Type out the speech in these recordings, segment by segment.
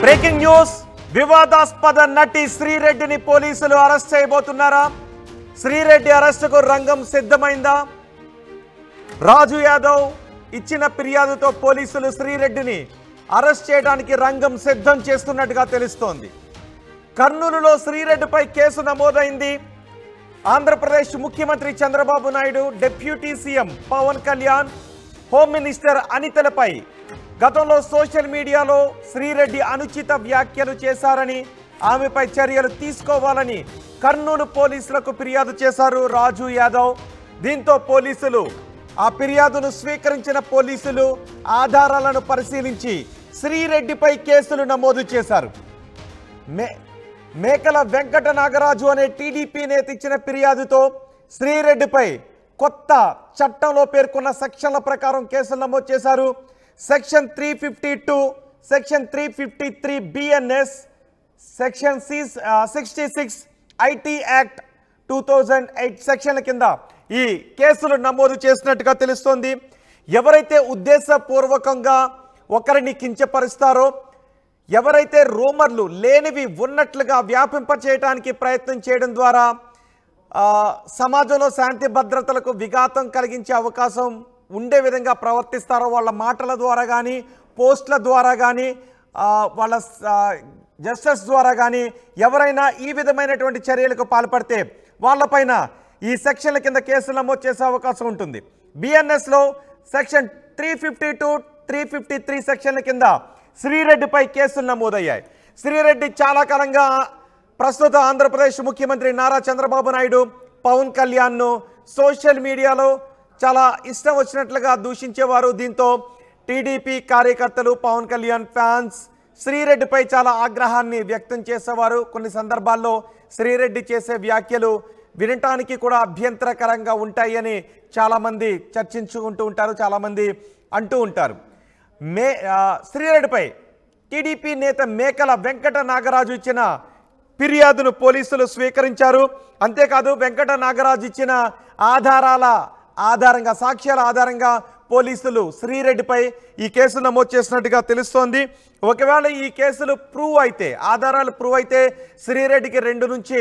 Breaking news వివాదాస్పద నటి శ్రీరెడ్డిని పోలీసులు అరెస్ట్ చేయబోతున్నారా? శ్రీరెడ్డి అరెస్టుకు రంగం సిద్ధమైందా? రాజు యాదవ్ ఇచ్చిన ఫిర్యాదుతో పోలీసులు శ్రీరెడ్డిని అరెస్ట్ చేయడానికి రంగం సిద్ధం చేస్తున్నట్టుగా తెలుస్తోంది. కర్నూలులో శ్రీరెడ్డిపై కేసు నమోదైంది. ఆంధ్రప్రదేశ్ ముఖ్యమంత్రి Chandrababu Naidu, deputy CM Pawan Kalyan, home minister అనితలపై గతంలో సోషల్ మీడియాలో శ్రీరెడ్డి అనుచిత వ్యాఖ్యలు చేశారని, ఆమెపై చర్యలు తీసుకోవాలని కర్నూలు పోలీసులకు ఫిర్యాదు చేశారు రాజు యాదవ్. దీంతో పోలీసులు ఆ ఫిర్యాదును స్వీకరించిన పోలీసులు ఆధారాలను పరిశీలించి శ్రీరెడ్డిపై కేసులు నమోదు చేశారు. మేకల వెంకట నాగరాజు అనే టీడీపీ నేత ఇచ్చిన ఫిర్యాదుతో శ్రీరెడ్డిపై కొత్త చట్టంలో పేర్కొన్న సెక్షన్ల ప్రకారం కేసులు నమోదు చేశారు. Section 352, section 353 BNS, section 66 IT act 2008 సెక్షన్ల కింద ఈ కేసులు నమోదు చేసినట్టుగా తెలుస్తోంది. ఎవరైతే ఉద్దేశపూర్వకంగా ఒకరిని కించపరుస్తారో, ఎవరైతే రూమర్లు లేనివి ఉన్నట్లుగా వ్యాపింపచేయడానికి ప్రయత్నం చేయడం ద్వారా సమాజంలో శాంతి భద్రతలకు విఘాతం కలిగించే అవకాశం ఉండే విధంగా ప్రవర్తిస్తారో, వాళ్ళ మాటల ద్వారా కానీ, పోస్టుల ద్వారా కానీ, వాళ్ళ జస్టిస్ ద్వారా కానీ ఎవరైనా ఈ విధమైనటువంటి చర్యలకు పాల్పడితే వాళ్ళపైన ఈ సెక్షన్ల కింద కేసులు నమోదు చేసే అవకాశం ఉంటుంది. బిఎన్ఎస్లో సెక్షన్ 352, 353 సెక్షన్ల కింద శ్రీరెడ్డిపై కేసులు నమోదయ్యాయి. శ్రీరెడ్డి చాలా కాలంగా ప్రస్తుత ఆంధ్రప్రదేశ్ ముఖ్యమంత్రి నారా చంద్రబాబు నాయుడు, పవన్ కళ్యాణ్ను సోషల్ మీడియాలో చాలా ఇష్టం వచ్చినట్లుగా దూషించేవారు. దీంతో టీడీపీ కార్యకర్తలు, పవన్ కళ్యాణ్ ఫ్యాన్స్ శ్రీరెడ్డిపై చాలా ఆగ్రహాన్ని వ్యక్తం చేసేవారు. కొన్ని సందర్భాల్లో శ్రీరెడ్డి చేసే వ్యాఖ్యలు వినటానికి కూడా అభ్యంతరకరంగా ఉంటాయని చాలామంది చర్చించుకుంటూ ఉంటారు, చాలామంది అంటూ ఉంటారు. శ్రీరెడ్డిపై టీడీపీ నేత మేకల వెంకట నాగరాజు ఇచ్చిన ఫిర్యాదును పోలీసులు స్వీకరించారు. అంతేకాదు వెంకట నాగరాజు ఇచ్చిన సాక్ష్యాల ఆధారంగా పోలీసులు శ్రీరెడ్డిపై ఈ కేసు నమోదు చేసినట్టుగా తెలుస్తోంది. ఒకవేళ ఈ కేసులు ఆధారాలు ప్రూవ్ అయితే శ్రీరెడ్డికి 2 నుంచి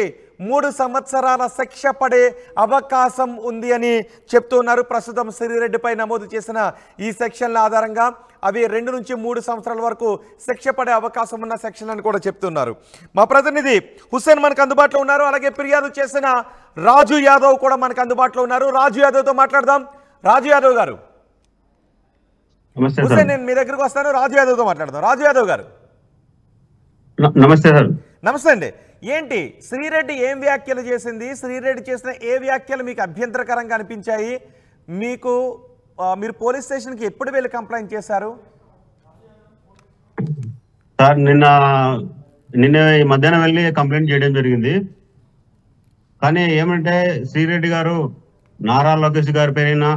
3 సంవత్సరాల శిక్ష పడే అవకాశం ఉంది అని చెప్తున్నారు. ప్రస్తుతం శ్రీరెడ్డిపై నమోదు చేసిన ఈ సెక్షన్ల ఆధారంగా అవి 2 నుంచి 3 సంవత్సరాల వరకు శిక్ష పడే అవకాశం ఉన్న సెక్షన్ అని కూడా చెప్తున్నారు. మా ప్రతినిధి హుస్సేన్ మనకు అందుబాటులో ఉన్నారు. అలాగే ఫిర్యాదు చేసిన రాజు యాదవ్ కూడా మనకు అందుబాటులో ఉన్నారు. రాజు యాదవ్తో మాట్లాడదాం. రాజు యాదవ్ గారు, హుస్సేన్ నేను మీ దగ్గరకు వస్తాను. రాజు యాదవ్తో మాట్లాడదాం. రాజు యాదవ్ గారు నమస్తే సార్. నమస్తే అండి. ఏంటి శ్రీరెడ్డి ఏం వ్యాఖ్యలు చేసింది? శ్రీరెడ్డి చేసిన ఏ వ్యాఖ్యలు మీకు అభ్యంతరకరంగా అనిపించాయి? మీరు పోలీస్ స్టేషన్కి ఎప్పుడు వెళ్ళి కంప్లైంట్ చేశారు? సార్ నిన్న మధ్యాహ్నం వెళ్ళి కంప్లైంట్ చేయడం జరిగింది. కానీ ఏమంటే శ్రీరెడ్డి గారు నారా లోకేష్ గారి పేరైనా,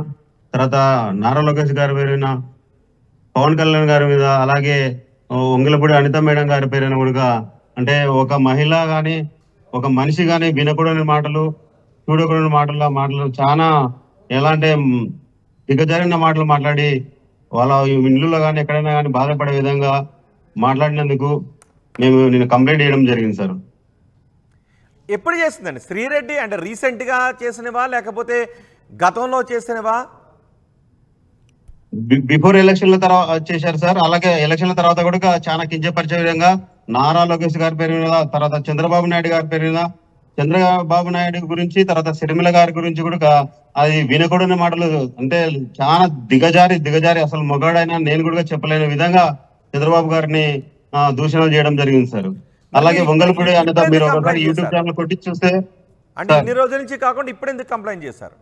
తర్వాత నారా లోకేష్ గారి పేరైనా, పవన్ కళ్యాణ్ గారి మీద, అలాగే వంగలపూడి అనిత మేడం గారి పేరైనా కూడా, అంటే ఒక మహిళ కానీ ఒక మనిషి కానీ వినకూడని మాటలు, చూడకూడని మాటలు చాలా ఎలా అంటే దిగజారిన మాటలు మాట్లాడి వాళ్ళ ఇళ్ళలో కానీ ఎక్కడైనా కానీ బాధపడే విధంగా మాట్లాడినందుకు నేను కంప్లైంట్ చేయడం జరిగింది సార్. ఎప్పుడు చేసిందండి శ్రీరెడ్డి? అంటే రీసెంట్గా చేసినవా లేకపోతే గతంలో చేసినవా? బిఫోర్ ఎలక్షన్ల తర్వాత చేశారు సార్. అలాగే ఎలక్షన్ల తర్వాత కూడా చాలా కించపరిచే విధంగా నారా లోకేష్ గారి పేరు మీద, తర్వాత చంద్రబాబు నాయుడు గారి పేరు మీద, చంద్రబాబు నాయుడు గురించి, తర్వాత షర్మిల గారి గురించి కూడా అది వినకూడని మాటలు, అంటే చాలా దిగజారి అసలు మొగాడైనా నేను కూడా చెప్పలేని విధంగా చంద్రబాబు గారిని దూషణలు చేయడం జరిగింది సార్. అలాగే వంగలపూడి అనిత మీరు ఒకసారి యూట్యూబ్ ఛానల్ కొట్టి చూస్తే, అంటే ఇన్ని రోజుల నుంచి కాకుండా ఇప్పుడు ఎందుకు కంప్లైంట్ చేశారు?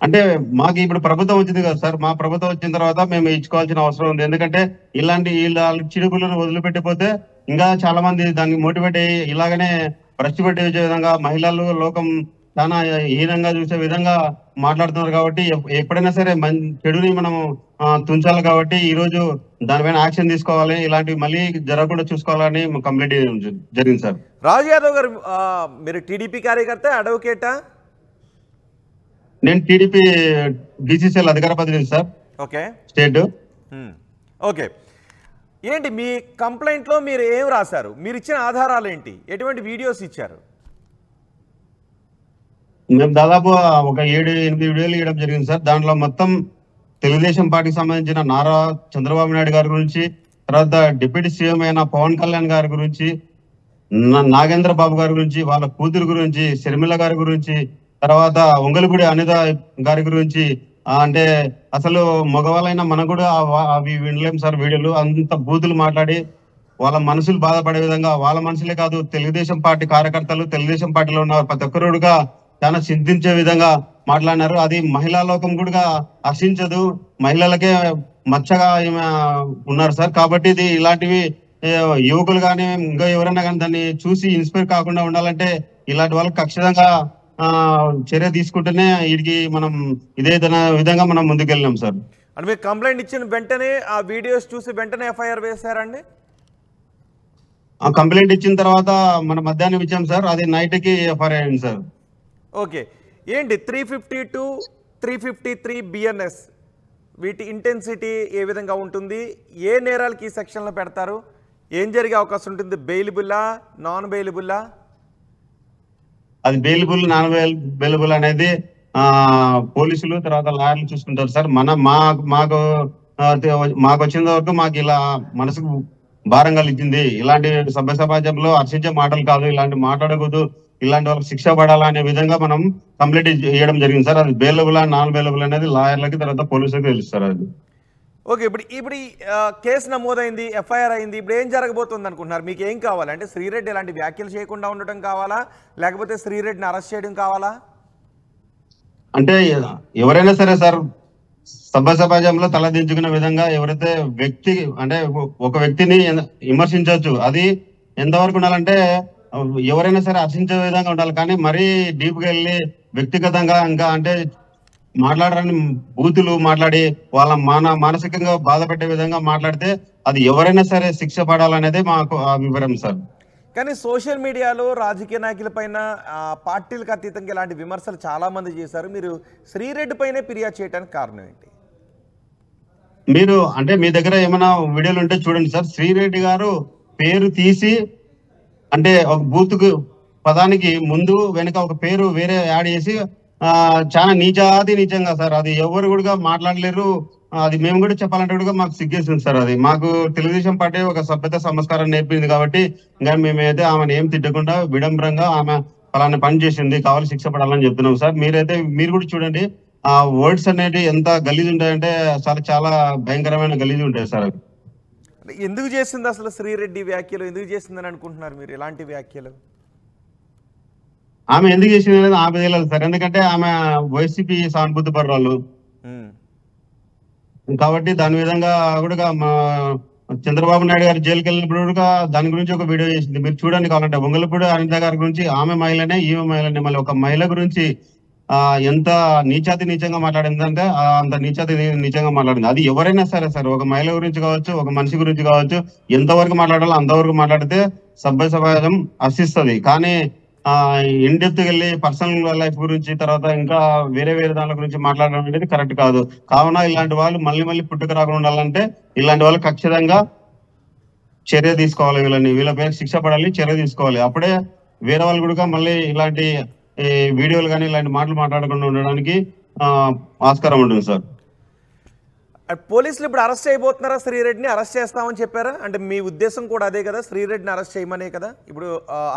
అంటే మాకు ఇప్పుడు ప్రభుత్వం వచ్చింది కదా సార్, మా ప్రభుత్వం వచ్చిన తర్వాత మేము ఇచ్చుకోవాల్సిన అవసరం ఉంది. ఎందుకంటే ఇలాంటి చిరుకులను వదిలిపెట్టిపోతే ఇంకా చాలా మంది దాన్ని మోటివేట్ అయ్యి ఇలాగనే భ్రష్టు పెట్టే విధంగా మహిళలు లోకం చాలా హీనంగా చూసే విధంగా మాట్లాడుతున్నారు. కాబట్టి ఎప్పుడైనా సరే చెడుని మనం తుంచాలి. కాబట్టి ఈ రోజు దానిపైన యాక్షన్ తీసుకోవాలి, ఇలాంటివి మళ్ళీ జరగకుండా చూసుకోవాలని కంప్లైంట్ జరిగింది సార్. రాజు యాదవ్ గారు, మీరు టీడీపీ కార్యకర్త, అడ్వకేటా? నేను టీడీపీ బీసీసీఎల్ అధికార ప్రతినిధి సార్. Okay, state. ఓకే. ఏంటి మీ కంప్లైంట్లో మీరు ఏం రాశారు? మీరు ఇచ్చిన ఆధారాలు ఏంటి? ఎటువంటి వీడియోస్ ఇచ్చారు? మేము దాదాపు ఒక 7-8 వీడియోలు ఇవ్వడం జరిగింది సార్. దాంట్లో మొత్తం తెలుగుదేశం పార్టీకి సంబంధించిన నారా చంద్రబాబు నాయుడు గారి గురించి, తర్వాత డిప్యూటీ సీఎం అయిన పవన్ కళ్యాణ్ గారి గురించి, నాగేంద్ర బాబు గారి గురించి, వాళ్ళ కూతురు గురించి, షర్మిల గారి గురించి, తర్వాత ఒంగలగూడి అనిత గారి గురించి, అంటే అసలు మగవాళ్ళైనా మనకు కూడా అవి వినలేం సార్. వీడియోలు అంత బూతులు మాట్లాడి వాళ్ళ మనసులు బాధపడే విధంగా, వాళ్ళ మనసులే కాదు తెలుగుదేశం పార్టీ కార్యకర్తలు, తెలుగుదేశం పార్టీలో ఉన్న ప్రతి ఒక్కరుగా చాలా చింతించే విధంగా మాట్లాడినారు. అది మహిళా లోకం కూడా హర్షించదు, మహిళలకే మచ్చగా ఉన్నారు సార్. కాబట్టి ఇది ఇలాంటివి యువకులు కానీ ఇంకా ఎవరైనా కానీ దాన్ని చూసి ఇన్స్పైర్ కాకుండా ఉండాలంటే ఇలాంటి వాళ్ళకి ఖచ్చితంగా చర్య తీసుకుంటేనే వీటికి మనం ఇదే విధంగా మనం ముందుకెళ్ళినాం సార్. అంటే మీరు కంప్లైంట్ ఇచ్చిన వెంటనే ఆ వీడియోస్ చూసి వెంటనే ఎఫ్ఐఆర్ వేశారండి? కంప్లైంట్ ఇచ్చిన తర్వాత మన మధ్యాహ్నం ఇచ్చాం సార్, అది నైట్కి ఎఫ్ఐఆర్ అయింది సార్. ఓకే, ఏంటి 352, 353 బిఎన్ఎస్ వీటి ఇంటెన్సిటీ ఏ విధంగా ఉంటుంది? ఏ నేరాలకి ఈ సెక్షన్లో పెడతారు? ఏం జరిగే అవకాశం ఉంటుంది? బెయిలబుల్లా, నాన్ బెయిలబుల్లా? అది బెయిలబుల్ నాన్ బెయిలబుల్ అనేది పోలీసులు తర్వాత లాయర్లు చూసుకుంటారు సార్. మాకు వచ్చిన వరకు మాకు ఇలా మనసుకు భారం కలిగింది. ఇలాంటి సభ్య సమాజంలో హర్షించే మాటలు కాదు, ఇలాంటి మాట్లాడకూడదు, ఇలాంటి వాళ్ళకి శిక్ష పడాలా అనే విధంగా మనం కంప్లైంట్ చేయడం జరిగింది సార్. అది బెయిలబుల్ నాన్ బెయిలబుల్ అనేది లాయర్లకి తర్వాత పోలీసులకు తెలుస్తారు. అది ఓకే, ఇప్పుడు కేసు నమోదైంది, ఎఫ్ఐఆర్ అయింది, ఇప్పుడు ఏం జరగబోతుంది అనుకుంటున్నారు? మీకు ఏం కావాలి? అంటే శ్రీరెడ్డి ఇలాంటి వ్యాఖ్యలు చేయకుండా ఉండటం కావాలా, లేకపోతే శ్రీరెడ్డిని అరెస్ట్ చేయడం కావాలా? అంటే ఎవరైనా సరే సార్, సభ్య సమాజంలో తలదించుకునే విధంగా ఎవరైతే వ్యక్తి అంటే ఒక వ్యక్తిని విమర్శించవచ్చు, అది ఎంతవరకు ఉండాలంటే ఎవరైనా సరే హర్షించే విధంగా ఉండాలి. కానీ మరీ డీప్గా వెళ్ళి వ్యక్తిగతంగా ఇంకా అంటే మాట్లాడరని బూతులు మాట్లాడి వాళ్ళ మానసికంగా బాధ పెట్టే విధంగా మాట్లాడితే అది ఎవరైనా సరే శిక్ష పడాలనేదే మాకు అభిప్రాయం సార్. కానీ సోషల్ మీడియాలో రాజకీయ నాయకుల పైన పార్టీలకు అతీతంగా ఇలాంటి విమర్శలు చాలా మంది చేశారు. మీరు శ్రీరెడ్డి పైనే ఫిర్యాదు చేయడానికి కారణం ఏంటి? మీరు అంటే మీ దగ్గర ఏమైనా వీడియోలు ఉంటే చూడండి సార్. శ్రీరెడ్డి గారు పేరు తీసి అంటే ఒక బూత్కు పదానికి ముందు వెనుక ఒక పేరు వేరే యాడ్ చేసి చాలా నీచంగా సార్, అది ఎవరు కూడా మాట్లాడలేరు. అది మేము కూడా చెప్పాలంటే కూడా మాకు సిగ్గేస్తుంది సార్. అది మాకు తెలుగుదేశం పార్టీ ఒక సభ్యత సంస్కారం నేర్పింది కాబట్టి ఇంకా మేమైతే ఆమెను ఏం తిట్టకుండా విడంబరంగా ఆమె ఫలానా పని చేసింది కావాలి శిక్ష పడాలని చెప్తున్నాం సార్. మీరు కూడా చూడండి ఆ వర్డ్స్ అనేవి ఎంత గలీజ్ ఉంటాయంటే చాలా భయంకరమైన గలీజ్ ఉంటాయి సార్. ఎందుకు చేసింది అసలు శ్రీరెడ్డి వ్యాఖ్యలు ఎందుకు చేసిందని అనుకుంటున్నారు మీరు? ఇలాంటి వ్యాఖ్యలు ఆమె ఎందుకు చేసింది అనేది ఆమె తెలియదు సార్. ఎందుకంటే ఆమె వైసీపీ సానుభూతి పర్వాళ్ళు కాబట్టి దాని విధంగా కూడా చంద్రబాబు నాయుడు గారు జైలుకి వెళ్ళినప్పుడు కూడా దాని గురించి ఒక వీడియో చేసింది. మీరు చూడండి కావాలంటే. ఒంగలపూడి అనిత గారి గురించి ఆమె మహిళనే ఈమె మహిళనే మళ్ళీ ఒక మహిళ గురించి ఎంత నీచంగా మాట్లాడిందంటే అంత నీచంగా మాట్లాడింది. అది ఎవరైనా సరే సార్, ఒక మహిళ గురించి కావచ్చు, ఒక మనిషి గురించి కావచ్చు, ఎంతవరకు మాట్లాడాలో అంతవరకు మాట్లాడితే సభ్య సమాజం హర్షిస్తుంది. కానీ ఇన్ డెప్త్ వెళ్ళి పర్సనల్ లైఫ్ గురించి తర్వాత ఇంకా వేరే దాని గురించి మాట్లాడడం అనేది కరెక్ట్ కాదు. కావున ఇలాంటి వాళ్ళు మళ్ళీ పుట్టుక రాకుండా ఉండాలంటే ఇలాంటి వాళ్ళు ఖచ్చితంగా చర్య తీసుకోవాలి. వీళ్ళ పేరు శిక్ష పడాలి, చర్య తీసుకోవాలి. అప్పుడే వేరే వాళ్ళు కూడా మళ్ళీ ఇలాంటి వీడియోలు కానీ ఇలాంటి మాటలు మాట్లాడకుండా ఉండడానికి ఆస్కారం ఉంటుంది సార్. పోలీసులు ఇప్పుడు అరెస్ట్ చేయబోతున్నారా? శ్రీరెడ్డిని అరెస్ట్ చేస్తామని చెప్పారా? అంటే మీ ఉద్దేశం కూడా అదే కదా, శ్రీరెడ్డిని అరెస్ట్ చేయమనే కదా? ఇప్పుడు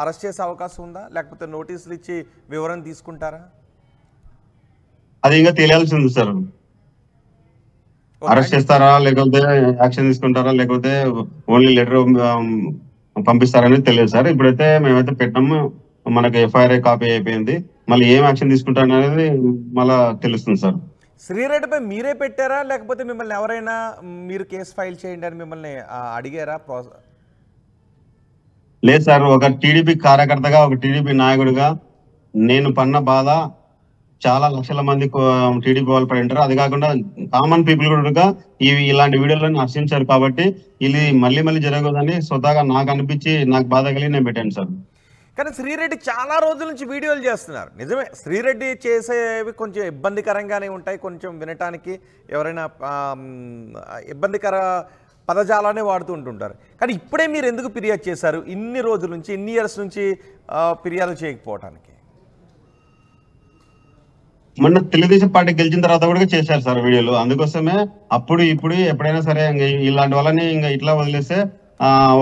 అరెస్ట్ చేసే అవకాశం ఉందా, లేకపోతే నోటీసులు ఇచ్చి వివరణ తీసుకుంటారా? అది ఇంకా తెలియాల్సి ఉంది సార్. అరెస్ట్ చేస్తారా లేకపోతే యాక్షన్ తీసుకుంటారా లేకపోతే ఓన్లీ లెటర్ పంపిస్తారనేది తెలియదు సార్. ఇప్పుడైతే మేమైతే పెట్టాము, మనకి ఎఫ్ఐఆర్ కాపీ అయిపోయింది. మళ్ళీ ఏం యాక్షన్ తీసుకుంటారు అనేది మళ్ళా తెలుస్తుంది సార్. శ్రీరెడ్డిపై మీరే పెట్టారా లేకపోతే మిమ్మల్ని ఎవరైనా మీరు కేసు ఫైల్ చేయండి అని మిమ్మల్ని అడిగారా? లేదు సార్, ఒక టీడీపీ కార్యకర్తగా ఒక టీడీపీ నాయకుడిగా నేను పన్న బాధ చాలా లక్షల మంది టీడీపీ వాళ్ళు పడి ఉంటారు. అది కాకుండా కామన్ పీపుల్ కూడా ఇలాంటి వీడియోలను హర్షించారు. కాబట్టి ఇది మళ్ళీ జరగదని స్వతహాగా నాకు అనిపించి నాకు బాధ కలిగి నేను పెట్టాను సార్. కానీ శ్రీరెడ్డి చాలా రోజుల నుంచి వీడియోలు చేస్తున్నారు. నిజమే, శ్రీరెడ్డి చేసేవి కొంచెం ఇబ్బందికరంగానే ఉంటాయి, కొంచెం వినటానికి ఎవరైనా ఇబ్బందికర పదజాలాన్ని వాడుతూ ఉంటుంటారు. కానీ ఇప్పుడే మీరు ఎందుకు ఫిర్యాదు చేశారు ఇన్ని రోజుల నుంచి, ఇన్ని ఇయర్స్ నుంచి ఫిర్యాదు చేయకపోవడానికి? మొన్న తెలుగుదేశం పార్టీ గెలిచిన తర్వాత కూడా చేశారు సార్ వీడియోలు. అందుకోసమే అప్పుడు ఇప్పుడు ఎప్పుడైనా సరే ఇలాంటి వాళ్ళని ఇంకా ఇట్లా వదిలేస్తే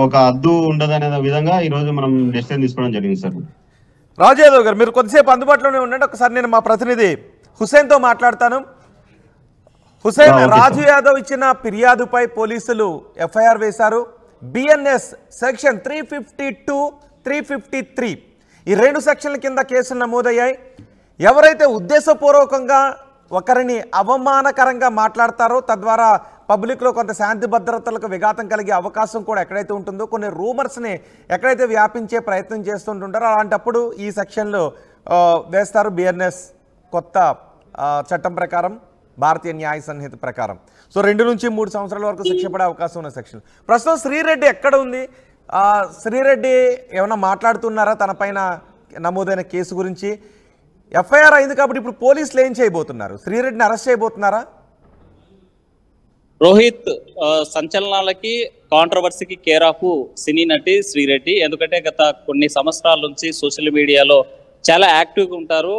ఒక అద్దు ఉండదు అనే విధంగా ఈ రోజు మనం డెసిషన్ తీసుకోవడం జరిగింది సార్. రాజు యాదవ్ గారు, మీరు కొద్దిసేపు అందుబాటులోనే ఉండండి. ఒకసారి నేను మా ప్రతినిధి హుసేన్తో మాట్లాడతాను. హుసేన్, రాజు యాదవ్ ఇచ్చిన ఫిర్యాదుపై పోలీసులు ఎఫ్ఐఆర్ వేశారు. బిఎన్ఎస్ సెక్షన్ 352, 353 ఈ 2 సెక్షన్ల కింద కేసులు నమోదయ్యాయి. ఎవరైతే ఉద్దేశపూర్వకంగా ఒకరిని అవమానకరంగా మాట్లాడతారో, తద్వారా పబ్లిక్లో కొంత శాంతి భద్రతలకు విఘాతం కలిగే అవకాశం కూడా ఎక్కడైతే ఉంటుందో, కొన్ని రూమర్స్ని ఎక్కడైతే వ్యాపించే ప్రయత్నం చేస్తుంటుంటారో అలాంటప్పుడు ఈ సెక్షన్లు వేస్తారు. బిఎన్ఎస్ కొత్త చట్టం ప్రకారం, భారతీయ న్యాయ సంహిత ప్రకారం. సో 2 నుంచి 3 సంవత్సరాల వరకు శిక్ష పడే అవకాశం ఉన్న సెక్షన్. ప్రస్తుతం శ్రీరెడ్డి ఎక్కడ ఉంది? శ్రీరెడ్డి ఏమైనా మాట్లాడుతున్నారా తన పైన నమోదైన కేసు గురించి? ఎఫ్ఐఆర్ అయింది కాబట్టి ఇప్పుడు పోలీసులు ఏం చేయబోతున్నారు? శ్రీరెడ్డిని అరెస్ట్ చేయబోతున్నారా? రోహిత్, సంచలనాలకి కాంట్రవర్సీకి కేర్ ఆఫ్ సినీ నటి శ్రీరెడ్డి. ఎందుకంటే గత కొన్ని సంవత్సరాల నుంచి సోషల్ మీడియాలో చాలా యాక్టివ్గా ఉంటారు.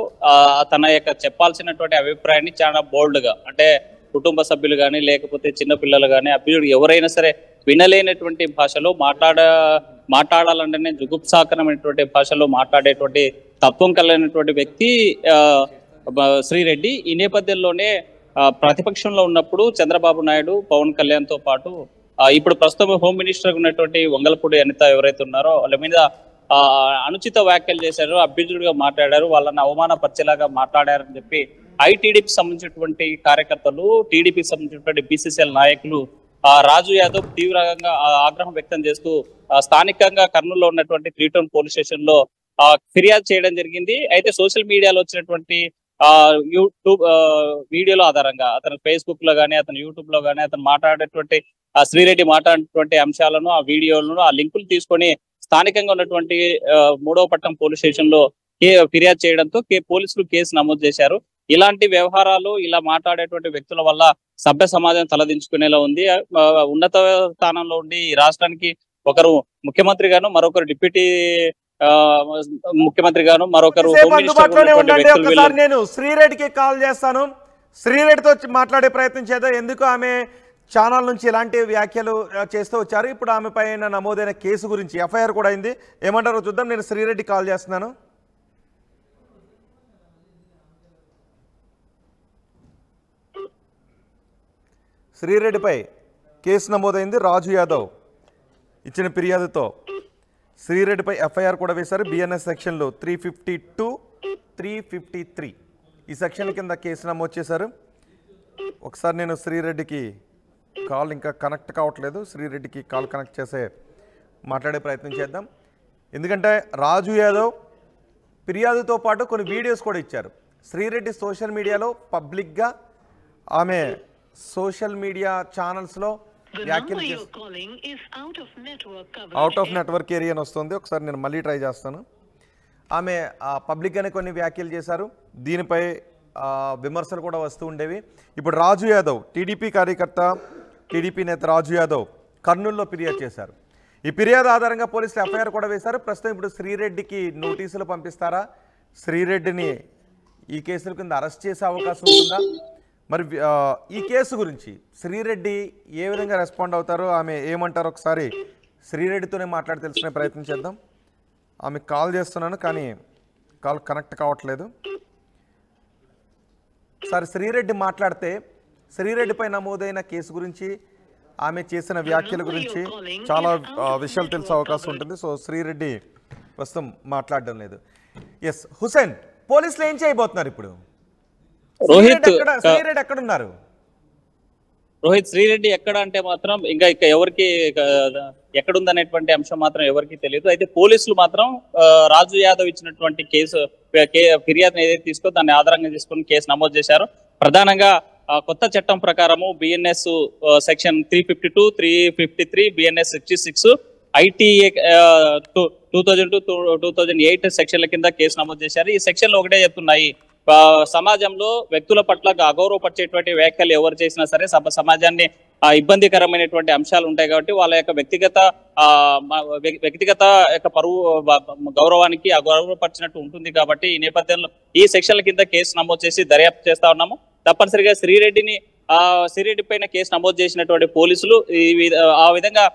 తన యొక్క చెప్పాల్సినటువంటి అభిప్రాయాన్ని చాలా బోల్డ్గా, అంటే కుటుంబ సభ్యులు కానీ లేకపోతే చిన్నపిల్లలు కానీ అభ్యుడు ఎవరైనా సరే వినలేనటువంటి భాషలో మాట్లాడాలంటేనే జుగుప్సాకరమైనటువంటి భాషలో మాట్లాడేటువంటి తత్వం కలిగినటువంటి వ్యక్తి శ్రీరెడ్డి. ఈ నేపథ్యంలోనే ప్రతిపక్షంలో ఉన్నప్పుడు చంద్రబాబు నాయుడు, పవన్ కళ్యాణ్తో పాటు ఇప్పుడు ప్రస్తుతం హోమ్ మినిస్టర్ ఉన్నటువంటి వంగలపూడి అనిత ఎవరైతే ఉన్నారో వాళ్ళ మీద అనుచిత వ్యాఖ్యలు చేశారు, అభ్యర్థుడిగా మాట్లాడారు, వాళ్ళని అవమానపరిచేలాగా మాట్లాడారని చెప్పి ఐటీడీపీకి సంబంధించినటువంటి కార్యకర్తలు, టీడీపీకి సంబంధించినటువంటి బీసీసీఎల్ నాయకులు రాజు యాదవ్ తీవ్రంగా ఆగ్రహం వ్యక్తం చేస్తూ స్థానికంగా కర్నూలులో ఉన్నటువంటి 3 టౌన్ పోలీస్ స్టేషన్ లో ఫిర్యాదు చేయడం జరిగింది. అయితే సోషల్ మీడియాలో వచ్చినటువంటి యూట్యూబ్ వీడియోల ఆధారంగా అతను ఫేస్బుక్ లో కానీ అతను యూట్యూబ్ లో కానీ అతను మాట్లాడేటువంటి శ్రీరెడ్డి మాట్లాడేటువంటి అంశాలను, ఆ వీడియోలను, ఆ లింకులు తీసుకొని స్థానికంగా ఉన్నటువంటి 3వ పట్టణం పోలీస్ స్టేషన్ లో ఫిర్యాదు చేయడంతో పోలీసులు కేసు నమోదు చేశారు. ఇలాంటి వ్యవహారాలు, ఇలా మాట్లాడేటువంటి వ్యక్తుల వల్ల సభ్య సమాజం తలదించుకునేలా ఉంది. ఉన్నత స్థానంలో ఉండి ఈ రాష్ట్రానికి ఒకరు ముఖ్యమంత్రి గాను, మరొకరు డిప్యూటీ ముఖ్యమంత్రి గాను, మరొకరు ఒకసారి నేను శ్రీరెడ్డికి కాల్ చేస్తాను. శ్రీరెడ్డితో మాట్లాడే ప్రయత్నం చేద్దాం. ఎందుకు ఆమె ఛానల్ నుంచి ఇలాంటి వ్యాఖ్యలు చేస్తూ వచ్చారు. ఇప్పుడు ఆమె పైన నమోదైన కేసు గురించి ఎఫ్ఐఆర్ కూడా అయింది. ఏమంటారో చూద్దాం. నేను శ్రీరెడ్డి కాల్ చేస్తున్నాను. శ్రీరెడ్డిపై కేసు నమోదైంది. రాజు యాదవ్ ఇచ్చిన ఫిర్యాదుతో శ్రీరెడ్డిపై ఎఫ్ఐఆర్ కూడా వేశారు. బిఎన్ఎస్ సెక్షన్లు 352, 353 ఈ సెక్షన్ల కింద కేసు నమోదు చేశారు. ఒకసారి నేను శ్రీరెడ్డికి కాల్ ఇంకా కనెక్ట్ కావట్లేదు. శ్రీరెడ్డికి కాల్ కనెక్ట్ చేసే మాట్లాడే ప్రయత్నం చేద్దాం. ఎందుకంటే రాజు యాదవ్ ఫిర్యాదుతో పాటు కొన్ని వీడియోస్ కూడా ఇచ్చారు. శ్రీరెడ్డి సోషల్ మీడియాలో పబ్లిక్గా ఆమె సోషల్ మీడియా ఛానల్స్లో వ్యాఖ్యలు అవుట్ ఆఫ్ నెట్వర్క్ ఏరియా అని వస్తుంది. ఒకసారి నేను మళ్ళీ ట్రై చేస్తాను. ఆమె పబ్లిక్గానే కొన్ని వ్యాఖ్యలు చేశారు. దీనిపై విమర్శలు కూడా వస్తూ ఉండేవి. ఇప్పుడు రాజు యాదవ్, టీడీపీ కార్యకర్త, టీడీపీ నేత రాజు యాదవ్ కర్నూలులో ఫిర్యాదు చేశారు. ఈ ఫిర్యాదు ఆధారంగా పోలీసులు ఎఫ్ఐఆర్ కూడా వేశారు. ప్రస్తుతం ఇప్పుడు శ్రీరెడ్డికి నోటీసులు పంపిస్తారా? శ్రీరెడ్డిని ఈ కేసుల కింద అరెస్ట్ చేసే అవకాశం ఉంటుందా? మరి ఈ కేసు గురించి శ్రీరెడ్డి ఏ విధంగా రెస్పాండ్ అవుతారో, ఆమె ఏమంటారో ఒకసారి శ్రీరెడ్డితోనే మాట్లాడి తెలుసుకునే ప్రయత్నం చేద్దాం. ఆమె కాల్ చేస్తున్నాను కానీ కాల్ కనెక్ట్ కావట్లేదు. ఒకసారి శ్రీరెడ్డి మాట్లాడితే శ్రీరెడ్డిపై నమోదైన కేసు గురించి, ఆమె చేసిన వ్యాఖ్యల గురించి చాలా విషయాలు తెలిసే అవకాశం ఉంటుంది. సో శ్రీరెడ్డి ప్రస్తుతం మాట్లాడడం లేదు. ఎస్ హుసేన్, పోలీసులు ఏం చేయబోతున్నారు ఇప్పుడు? శ్రీరెడ్డి ఎక్కడ ఉన్నారు? రోహిత్, శ్రీరెడ్డి ఎక్కడ అంటే మాత్రం ఇంకా ఎవరికి ఎక్కడుందనేటువంటి అంశం మాత్రం ఎవరికి తెలియదు. అయితే పోలీసులు మాత్రం రాజు యాదవ్ ఇచ్చినటువంటి ఫిర్యాదును ఏదైతే తీసుకో దాన్ని ఆధారంగా తీసుకుని కేసు నమోదు చేశారు. ప్రధానంగా కొత్త చట్టం ప్రకారము బిఎన్ఎస్ సెక్షన్ 352, 353, బిఎన్ఎస్ 66, ఐటీఏ 2002, 2008 సెక్షన్ల కింద కేసు నమోదు చేశారు. ఈ సెక్షన్లు ఒకటే చెప్తున్నాయి, సమాజంలో వ్యక్తుల పట్ల అగౌరవపరిచేటువంటి వ్యాఖ్యలు ఎవరు చేసినా సరే సమాజాన్ని ఇబ్బందికరమైనటువంటి అంశాలు ఉంటాయి కాబట్టి వాళ్ళ యొక్క వ్యక్తిగత యొక్క పరువు గౌరవానికి అగౌరవపరిచినట్టు ఉంటుంది కాబట్టి ఈ నేపథ్యంలో ఈ సెక్షన్ల కింద కేసు నమోదు చేసి దర్యాప్తు చేస్తా ఉన్నాము. తప్పనిసరిగా శ్రీరెడ్డి పైన కేసు నమోదు చేసినటువంటి పోలీసులు ఆ విధంగా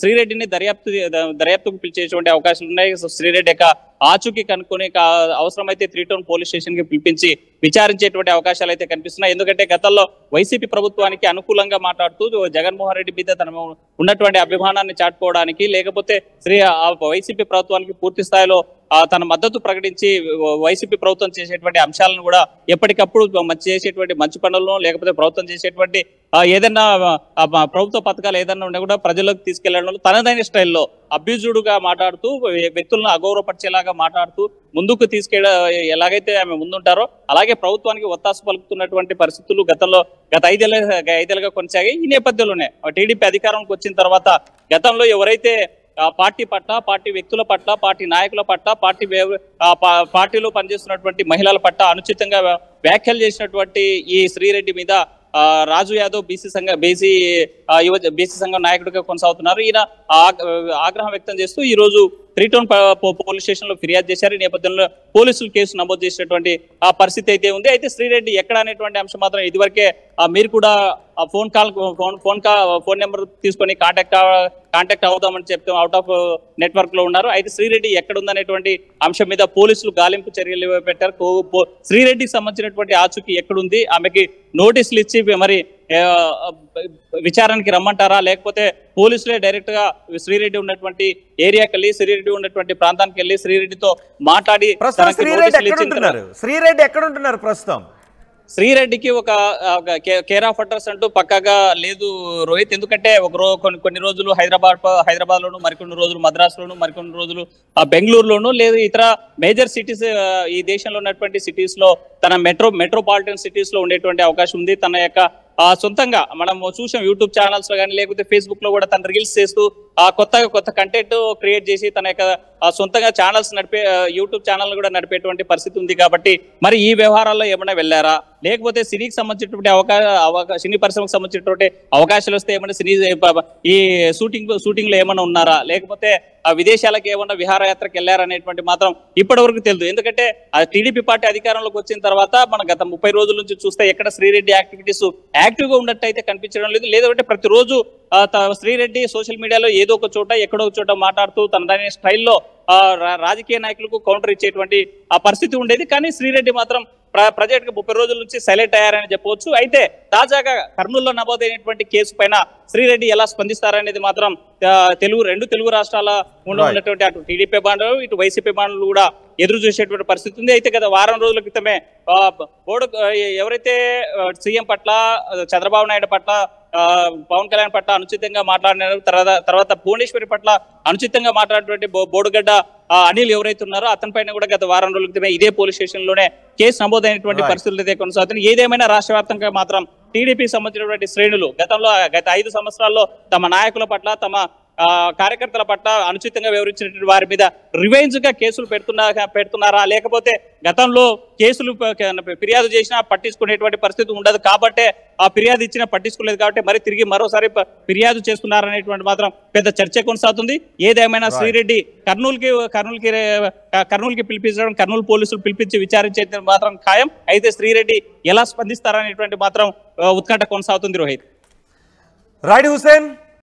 శ్రీరెడ్డిని దర్యాప్తుకు పిలిచేటువంటి అవకాశాలు ఉన్నాయి. శ్రీరెడ్డి యొక్క ఆచూకీ కనుక్కొని అవసరమైతే 3 టౌన్ పోలీస్ స్టేషన్ కి పిలిపించి విచారించేటువంటి అవకాశాలు అయితే కనిపిస్తున్నాయి. ఎందుకంటే గతంలో వైసీపీ ప్రభుత్వానికి అనుకూలంగా మాట్లాడుతూ జగన్మోహన్ రెడ్డి మీద తన ఉన్నటువంటి అభిమానాన్ని చాటుకోవడానికి, లేకపోతే వైసీపీ ప్రభుత్వానికి పూర్తి స్థాయిలో తన మద్దతు ప్రకటించి వైసీపీ ప్రభుత్వం చేసేటువంటి అంశాలను కూడా ఎప్పటికప్పుడు చేసేటువంటి మంచి పనులను, లేకపోతే ప్రభుత్వం చేసేటువంటి ఏదైనా ప్రభుత్వ పథకాలు ఏదైనా ఉన్నా కూడా ప్రజల్లోకి తీసుకెళ్లడంలో తనదైన స్టైల్లో అబ్యూజుడుగా మాట్లాడుతూ వ్యక్తులను అగౌరవపరిచేలాగా మాట్లాడుతూ ముందుకు ఎలాగైతే ఆమె ముందుంటారో అలాగే ప్రభుత్వానికి ఒత్తాసు పలుకుతున్నటువంటి పరిస్థితులు గత ఐదేళ్లుగా కొనసాగాయి. ఈ నేపథ్యంలోనే టీడీపీ అధికారంలోకి వచ్చిన తర్వాత గతంలో ఎవరైతే పార్టీ పట్ల, పార్టీ వ్యక్తుల పట్ల, పార్టీ నాయకుల పట్ల, పార్టీలో పనిచేస్తున్నటువంటి మహిళల పట్ల అనుచితంగా వ్యాఖ్యలు చేసినటువంటి ఈ శ్రీరెడ్డి మీద రాజు యాదవ్ బీసీ సంఘం నాయకుడిగా కొనసాగుతున్నారు. ఈయన ఆగ్రహం వ్యక్తం చేస్తూ ఈ రోజు 3 టౌన్ పోలీస్ స్టేషన్ లో ఫిర్యాదు చేశారు. ఈ నేపథ్యంలో పోలీసులు కేసు నమోదు చేసినటువంటి ఆ పరిస్థితి అయితే ఉంది. అయితే శ్రీరెడ్డి ఎక్కడ అనేటువంటి అంశం మాత్రం ఇదివరకే మీరు కూడా ఫోన్ నెంబర్ తీసుకొని కాంటాక్ట్ అవుదామని చెప్తే అవుట్ ఆఫ్ నెట్వర్క్ లో ఉన్నారు. అయితే శ్రీరెడ్డి ఎక్కడ ఉందనేటువంటి అంశం మీద పోలీసులు గాలింపు చర్యలు పెట్టారు. శ్రీరెడ్డికి సంబంధించినటువంటి ఆచూకీ ఎక్కడుంది, ఆమెకి నోటీసులు ఇచ్చి మరి విచారణకి రమ్మంటారా, లేకపోతే పోలీసులే డైరెక్ట్ గా శ్రీరెడ్డి ఉన్నటువంటి ఏరియాకి వెళ్ళి, శ్రీరెడ్డి ఉన్నటువంటి ప్రాంతానికి వెళ్ళి శ్రీరెడ్డితో మాట్లాడి శ్రీరెడ్డి ఎక్కడ ఉంటున్నారు ప్రస్తుతం? శ్రీరెడ్డికి ఒక కేర్ ఆఫ్ అడ్రస్ అంటూ పక్కాగా లేదు రోహిత్. ఎందుకంటే కొన్ని రోజులు హైదరాబాద్ లోను, మరికొన్ని రోజులు మద్రాసులోను, మరికొన్ని రోజులు బెంగళూరులోను, లేదు ఇతర మేజర్ సిటీస్ ఈ దేశంలో ఉన్నటువంటి సిటీస్ లో తన మెట్రోపాలిటన్ సిటీస్ లో ఉండేటువంటి అవకాశం ఉంది. తన యొక్క సొంతంగా మనం చూసాం యూట్యూబ్ ఛానల్స్ లో కానీ, లేకపోతే ఫేస్బుక్ లో కూడా తన రీల్స్ చేస్తూ కొత్త కంటెంట్ క్రియేట్ చేసి తన యొక్క సొంతంగా ఛానల్స్ యూట్యూబ్ ఛానల్ కూడా నడిపేటువంటి పరిస్థితి ఉంది. కాబట్టి మరి ఈ వ్యవహారాల్లో ఏమైనా వెళ్ళారా, లేకపోతే సినీకి సంబంధించినటువంటి సినీ పరిశ్రమకు సంబంధించినటువంటి అవకాశాలు వస్తే ఏమైనా సినీ ఈ షూటింగ్ లో ఏమైనా ఉన్నారా, లేకపోతే విదేశాలకు ఏమన్నా విహారయాత్రకు వెళ్ళారనేటువంటి మాత్రం ఇప్పటి వరకు తెలియదు. ఎందుకంటే టీడీపీ పార్టీ అధికారంలోకి వచ్చిన తర్వాత మన గత 30 రోజుల నుంచి చూస్తే ఎక్కడ శ్రీరెడ్డి యాక్టివిటీస్ యాక్టివ్ గా ఉన్నట్టయితే కనిపించడం లేదు. లేదంటే ప్రతిరోజు శ్రీరెడ్డి సోషల్ మీడియాలో ఏదో ఒక చోట ఎక్కడో ఒక చోట మాట్లాడుతూ తన స్టైల్లో రాజకీయ నాయకులకు కౌంటర్ ఇచ్చేటువంటి ఆ పరిస్థితి ఉండేది. కానీ శ్రీరెడ్డి మాత్రం ప్రజెంట్ గా 30 రోజుల నుంచి సైలెంట్ అయ్యారని చెప్పవచ్చు. అయితే తాజాగా కర్నూలులో నమోదైనటువంటి కేసు పైన శ్రీరెడ్డి ఎలా స్పందిస్తారనేది మాత్రం రెండు తెలుగు రాష్ట్రాల ఉన్నటువంటి అటు టీడీపీ బాండలు, ఇటు వైసీపీ బాండలు కూడా ఎదురు చూసేటువంటి పరిస్థితి ఉంది. అయితే గత వారం రోజుల క్రితమే ఎవరైతే సీఎం పట్ల, చంద్రబాబు నాయుడు పట్ల, పవన్ కళ్యాణ్ పట్ల అనుచితంగా మాట్లాడినారు, తర్వాత భువనేశ్వరి పట్ల అనుచితంగా మాట్లాడినటువంటి బోడుగడ్డ అనిల్ ఎవరైతే ఉన్నారో అతని పైన కూడా గత వారం రోజుల క్రితమే ఇదే పోలీస్ స్టేషన్ లోనే కేసు నమోదైనటువంటి పరిస్థితులు అయితే కొనసాగుతున్నాయి. ఏదేమైనా రాష్ట్ర వ్యాప్తంగా మాత్రం టీడీపీకి సంబంధించినటువంటి శ్రేణులు గత 5 సంవత్సరాల్లో తమ నాయకుల పట్ల, తమ కార్యకర్తల పట్ల అనుచితంగా వివరించినటువంటి వారి మీద రివెంజ్ గా కేసులు పెడుతున్నారా, లేకపోతే గతంలో కేసులు ఫిర్యాదు చేసినా పట్టించుకునేటువంటి పరిస్థితి ఉండదు కాబట్టి ఆ ఫిర్యాదు ఇచ్చినా పట్టించుకోలేదు కాబట్టి మరి తిరిగి మరోసారి ఫిర్యాదు చేస్తున్నారనేటువంటి మాత్రం పెద్ద చర్చ కొనసాగుతుంది. ఏదేమైనా శ్రీరెడ్డి కర్నూలుకి పిలిపించడం, కర్నూలు పోలీసులు పిలిపించి విచారించేది మాత్రం ఖాయం. అయితే శ్రీరెడ్డి ఎలా స్పందిస్తారనేటువంటి మాత్రం ఉత్కంఠ కొనసాగుతుంది. రోహిత్. రైట్ హుసేన్.